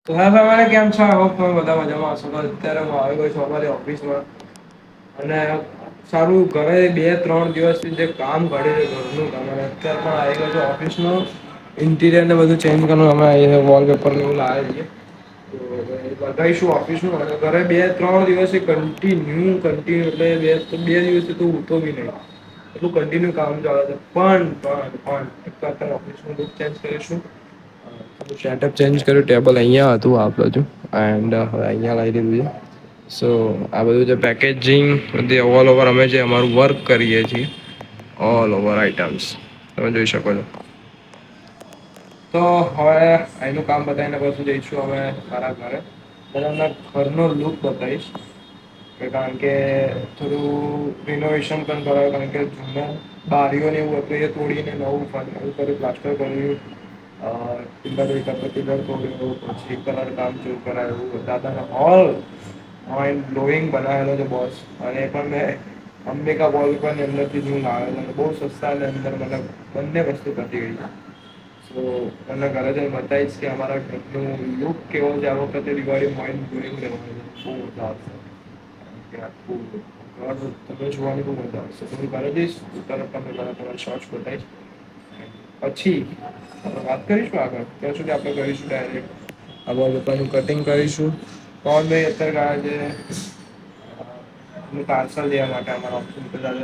તો હા તમારે કેમ છો? હોપ તમે બધા મજામાં હશો. તો અત્યારે હું આવી ગયો છું અમારી ઓફિસમાં અને સારું ઘરે 2-3 દિવસથી જે કામ કાઢ્યું છે ઘરનું કામ અને અત્યારે પણ આવી ગયો છું ઓફિસનું ઇન્ટિરિયર ને બધું ચેન્જ કરવાનું અમે વોલપેપર ને એવું લાવ્યા છીએ. તો લગાઈશું ઓફિસનું અને ઘરે 2-3 દિવસથી કન્ટિન્યુ એટલે બે દિવસથી તો ઉઠતો બી નહીં. એટલું કન્ટિન્યુ કામ ચાલે છે પણ ઓફિસનું લુક ચેન્જ કરીશું. સેટઅપ ચેન્જ કર્યું ટેબલ અહીંયા હતું આ બાજુ એન્ડ હવે અહીંયા લાવી દીધું છે. સો આ બધું જે પેકેજિંગ ઓલ ઓવર અમે જે અમારું વર્ક કરીએ છીએ ઓલ ઓવર આઈટમ્સ તમે જોઈ શકો છો. તો હવે અહીંનું કામ બતાવીને પછી જઈશું અમે મારા ઘરે. તમને ઘરનો લુક બતાવીશ. કારણ કે થોડું રિનોવેશન પણ કરાવ્યું કારણ કે જૂના બારીઓને એવું હતું એ તોડીને નવું કર્યું પ્લાસ્ટર કર્યું. પછી કલર કામ ચાલુ કરાયું દાદાનો હોલ માઇન્ડ બ્લોઈંગ બનાવેલો છે બોસ અને એ પણ મેં અંબિકા વોલપેપરની અંદરથી જ હું લાવેલો બહુ સસ્તા અને અંદર મતલબ બંને વસ્તુ પતી ગઈ છે. સો તમને ઘરે જઈને બતાવીશ કે અમારા ઘરનું લુક કેવો છે આ વખતે દિવાળીમાં માઇન્ડ બ્લોઈંગ રહેવાનું છે. બહુ મજા આવશે. આખું ઘર તમે જોવાની બહુ મજા આવશે. તો હું ઘરે જઈશ તરત તમને તમારા શોર્ટ્સ બતાવીશ. પછી આપણે વાત કરીશું આગળ ત્યાં સુધી આપણે કરીશું ડાયરેક્ટ આ વોલપેપરનું કટિંગ કરીશું. પવનભાઈ અત્યારે ગયા છે પાર્સલ લેવા માટે અમારા ઓફિસ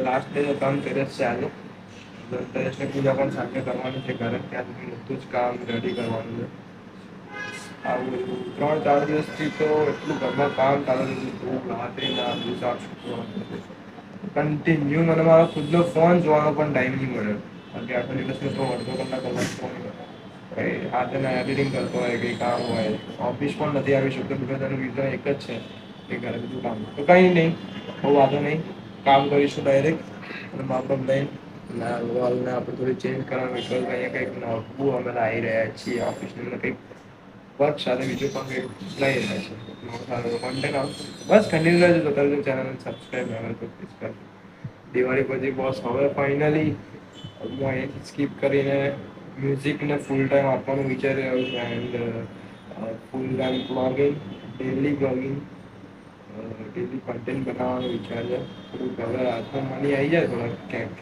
લાસ્ટ ડે નો કામ કરે છે આજે. ધનતેરસની પૂજા પણ સાથે કરવાની છે ઘરે ત્યાં સુધી બધું જ કામ રેડી કરવાનું છે. આવું 3-4 દિવસથી તો એટલું ઘરમાં કામ ચાલે કન્ટિન્યુ મને મારો ખુદનો ફોન જોવાનો પણ ટાઈમ નહીં મળ્યો. કારણ કે આખો દિવસ તો અડધો કલાક એડિટિંગ કરતો હોય કઈ કામ હોય ઓફિસ પણ નથી આવી શકતો બીકોઝ એનું રીઝન એક જ છે કે ઘરે બધું કામ તો કંઈ નહીં બહુ વાંધો નહીં કામ કરીશું ડાયરેક્ટ અને માપ લઈને વોલને આપણે થોડી ચેન્જ કરવાનું અહીંયા કંઈક નવું અમે લાવી રહ્યા છીએ ઓફિસની અંદર કંઈક વર્ક સાથે બીજું પણ કંઈક લઈ રહ્યા છે કોન્ટેન્ટ આવશે બસ કન્ટિન્યુ રહેજો જોતા રહેજો ચેનલને સબસ્ક્રાઈબ પ્લીઝ કરજો. દિવાળી પછી બોસ હવે ફાઇનલી હું અહીંયાથી સ્કીપ કરીને મ્યુઝિકને ફૂલ ટાઈમ આપવાનું વિચારી રહ્યો છું and full time blogging daily blogging daily content બનાવવાનો વિચાર છે. થોડુંક હવે હાથમાં મની આવી જાય થોડાક ક્યાંક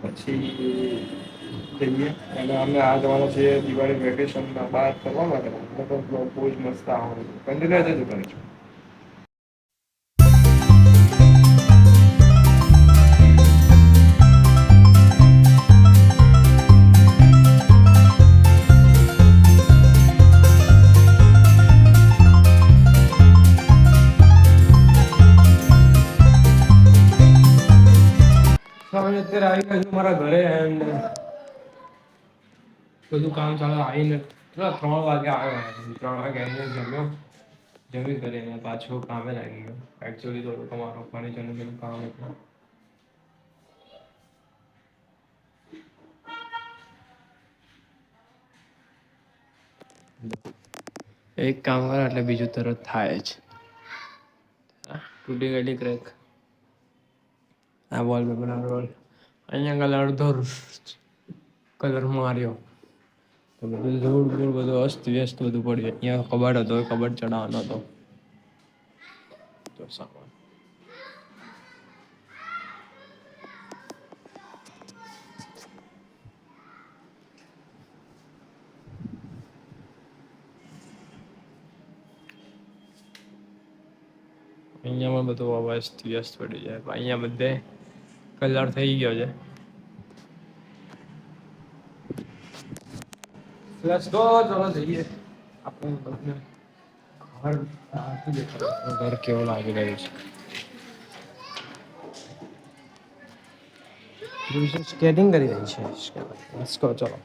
પછી જઈએ અને અમે આ જવાના છીએ દિવાળી વેકેશનમાં બહાર ફરવા માટે બહુ જ મસ્ત આવવાનું કન્ટિન્યુ રહેજો કરીશું. અમે અત્યારે આવી ગયા છું મારા ઘરે એન્ડ બધું કામ ચાલે આવીને 3 વાગે આવ્યો 3 વાગે આવીને જમી કરીને પાછો કામે લાગી ગયો એકચ્યુઅલી થોડુંક અમારું ફર્નિચરનું બધું કામ હતું. એક કામ કરે એટલે બીજું તરત થાય જ. તૂટી ગયેલી ક્રેક આ વોલપેપર અહીંયા આગળ અડધો કલર માર્યો તો બધું ધૂળ ધૂળ બધું અસ્ત વ્યસ્ત બધું પડ્યું. અહીંયા કબાટ હતો કબાટ ચડાવવાનો હતો તો સામાન અહીંયામાં બધું અસ્ત વ્યસ્ત પડી જાય અહીંયા બધે કલર થઈ ગયો છે. લેટ્સ ગો ચલો જઈએ આપણે ઘર કેવું લાગી રહ્યું છે સ્કેટિંગ કરી રહી છે. લેટ્સ ગો ચલો.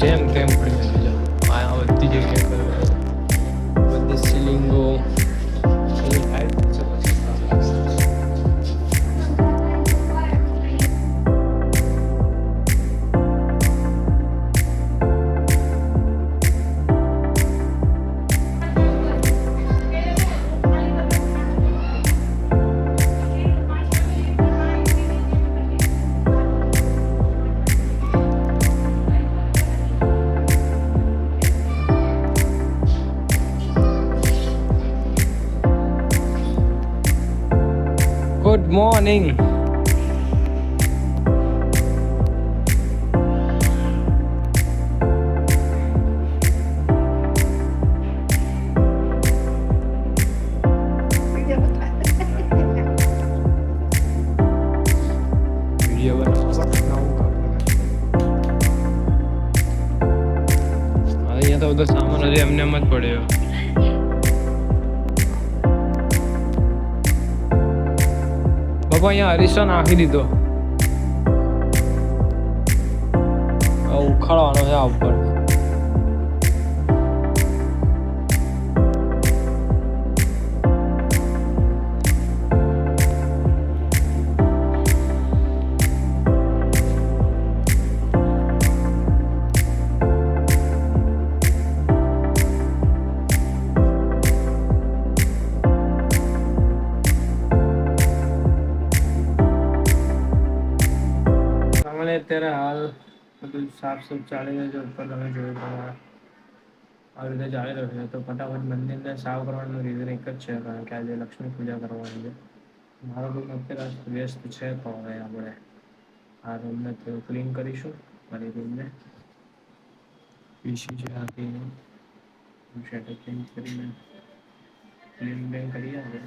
જેમ તેમ પડી ગયું છે આ બધી જગ્યાએ બધી સીલિંગો મોર્નિંગ. વિડિયો બનાવવા અહીંયા તો બધો સામાન હજી એમને એમ જ પડ્યો. બાપા અહીંયા અરીસો નાખી દીધો. ઉખાડવાનો છે આ ઉપર. અત્યારે હાલ બધું સાફ સૂફ ચાલી રહ્યું છે. ઉપર તમે જોયું પ્રમાણે આવી રીતે ચાલી રહ્યું છે. તો ફટાફટ મંદિરને સાફ કરવાનું રીઝન એક જ છે, કારણ કે આજે લક્ષ્મી પૂજા કરવાની છે. મારો રૂમ અત્યારે વ્યસ્ત છે, તો હવે આપણે આ રૂમને થોડું ક્લીન કરીશું. મારી રૂમને પીસી છે આપીને શેટર ચેન્જ કરીને ક્લીન બેન કરી આવે.